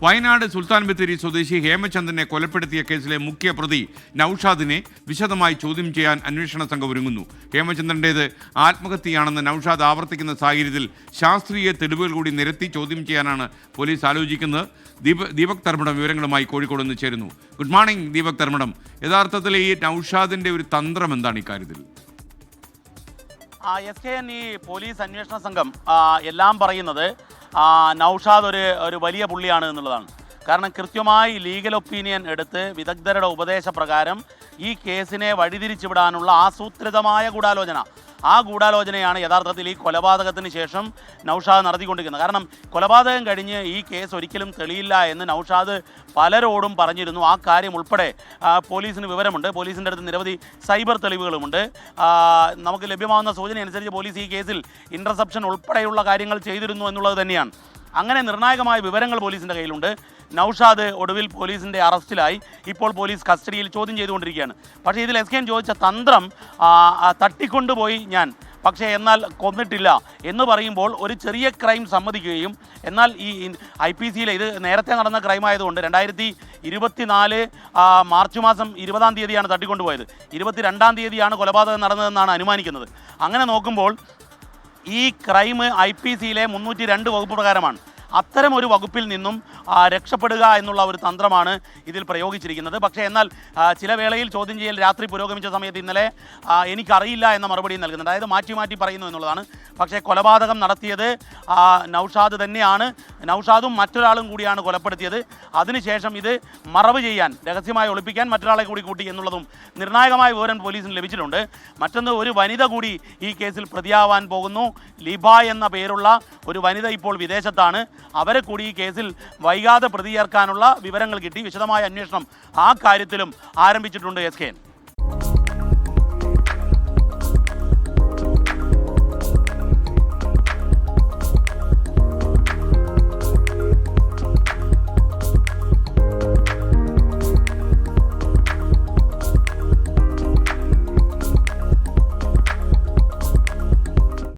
വയനാട് സുൽത്താൻ ബത്തേരി സ്വദേശി ഹേമചന്ദ്രനെ കൊലപ്പെടുത്തിയ കേസിലെ മുഖ്യ പ്രതി നൌഷാദിനെ വിശദമായി ചോദ്യം ചെയ്യാൻ അന്വേഷണ സംഘം ഒരുങ്ങുന്നു. ഹേമചന്ദ്രൻ്റേത് ആത്മഹത്യയാണെന്ന് നൌഷാദ് ആവർത്തിക്കുന്ന സാഹചര്യത്തിൽ ശാസ്ത്രീയ തെളിവുകൾ കൂടി നിരത്തി ചോദ്യം ചെയ്യാനാണ് പോലീസ് ആലോചിക്കുന്നത്. ദീപക് തർമ്മടം വിവരങ്ങളുമായി കോഴിക്കോട് നിന്ന് ചേരുന്നു. Good morning Deepak Dharmadam. യഥാർത്ഥത്തിൽ ഈ നൌഷാദിൻ്റെ ഒരു തന്ത്രം എന്താണ് ഇക്കാര്യത്തിൽ? SKN ഈ പോലീസ് അന്വേഷണ സംഘം എല്ലാം പറയുന്നത് നൌഷാദ് ഒരു വലിയ പുള്ളിയാണ് എന്നുള്ളതാണ്. കാരണം കൃത്യമായി ലീഗൽ ഒപ്പീനിയൻ എടുത്ത് വിദഗ്ധരുടെ ഉപദേശപ്രകാരം ഈ കേസിനെ വഴിതിരിച്ചുവിടാനുള്ള ആസൂത്രിതമായ ഗൂഢാലോചനയാണ് യഥാർത്ഥത്തിൽ ഈ കൊലപാതകത്തിന് ശേഷം നൌഷാദ് നടത്തിക്കൊണ്ടിരിക്കുന്നത്. കാരണം കൊലപാതകം കഴിഞ്ഞ് ഈ കേസ് ഒരിക്കലും തെളിയില്ല എന്ന് നൌഷാദ് പലരോടും പറഞ്ഞിരുന്നു. ആ കാര്യം ഉൾപ്പെടെ പോലീസിന് വിവരമുണ്ട്. പോലീസിൻ്റെ അടുത്ത് നിരവധി സൈബർ തെളിവുകളുമുണ്ട്. നമുക്ക് ലഭ്യമാകുന്ന സൂചന അനുസരിച്ച് പോലീസ് ഈ കേസിൽ ഇൻ്റർസെപ്ഷൻ ഉൾപ്പെടെയുള്ള കാര്യങ്ങൾ ചെയ്തിരുന്നു എന്നുള്ളത് തന്നെയാണ്. അങ്ങനെ നിർണായകമായ വിവരങ്ങൾ പോലീസിൻ്റെ കയ്യിലുണ്ട്. നൌഷാദ് ഒടുവിൽ പോലീസിൻ്റെ അറസ്റ്റിലായി. ഇപ്പോൾ പോലീസ് കസ്റ്റഡിയിൽ ചോദ്യം ചെയ്തുകൊണ്ടിരിക്കുകയാണ്. പക്ഷേ ഇതിൽ SKN ചോദിച്ച തന്ത്രം തട്ടിക്കൊണ്ടുപോയി ഞാൻ, പക്ഷേ എന്നാൽ കൊന്നിട്ടില്ല എന്ന് പറയുമ്പോൾ ഒരു ചെറിയ ക്രൈം സമ്മതിക്കുകയും, എന്നാൽ ഈ IPCയിലെ ഇത് നേരത്തെ നടന്ന ക്രൈം ആയതുകൊണ്ട് 2024 മാർച്ച് മാസം 20-ാം തീയതിയാണ് തട്ടിക്കൊണ്ടുപോയത്. 22-ാം തീയതിയാണ് കൊലപാതകം നടന്നതെന്നാണ് അനുമാനിക്കുന്നത്. അങ്ങനെ നോക്കുമ്പോൾ ഈ ക്രൈം IPCയിലെ 302 വകുപ്പ് പ്രകാരമാണ്. അത്തരം ഒരു വകുപ്പിൽ നിന്നും രക്ഷപ്പെടുക എന്നുള്ള ഒരു തന്ത്രമാണ് ഇതിൽ പ്രയോഗിച്ചിരിക്കുന്നത്. പക്ഷേ എന്നാൽ ചില വേളയിൽ ചോദ്യം ചെയ്യൽ രാത്രി പുരോഗമിച്ച സമയത്ത് ഇന്നലെ എനിക്കറിയില്ല എന്ന മറുപടി നൽകുന്നുണ്ട്. അതായത് മാറ്റി പറയുന്നു എന്നുള്ളതാണ്. പക്ഷേ കൊലപാതകം നടത്തിയത് നൌഷാദ് തന്നെയാണ്. നൌഷാദും മറ്റൊരാളും കൂടിയാണ് കൊലപ്പെടുത്തിയത്. അതിനുശേഷം ഇത് മറവ് ചെയ്യാൻ, രഹസ്യമായി ഒളിപ്പിക്കാൻ മറ്റൊരാളെ കൂടി കൂട്ടി എന്നുള്ളതും നിർണായകമായ വിവരം പോലീസിന് ലഭിച്ചിട്ടുണ്ട്. മറ്റൊന്ന്, ഒരു വനിത കൂടി ഈ കേസിൽ പ്രതിയാവാൻ പോകുന്നു. ലിബ എന്ന പേരുള്ള ഒരു വനിത ഇപ്പോൾ വിദേശത്താണ്. അവരെ കൂടി ഈ കേസിൽ വൈകാതെ പ്രതി ചേർക്കാനുള്ള വിവരങ്ങൾ കിട്ടി. വിശദമായ അന്വേഷണം ആ കാര്യത്തിലും ആരംഭിച്ചിട്ടുണ്ട് SKN.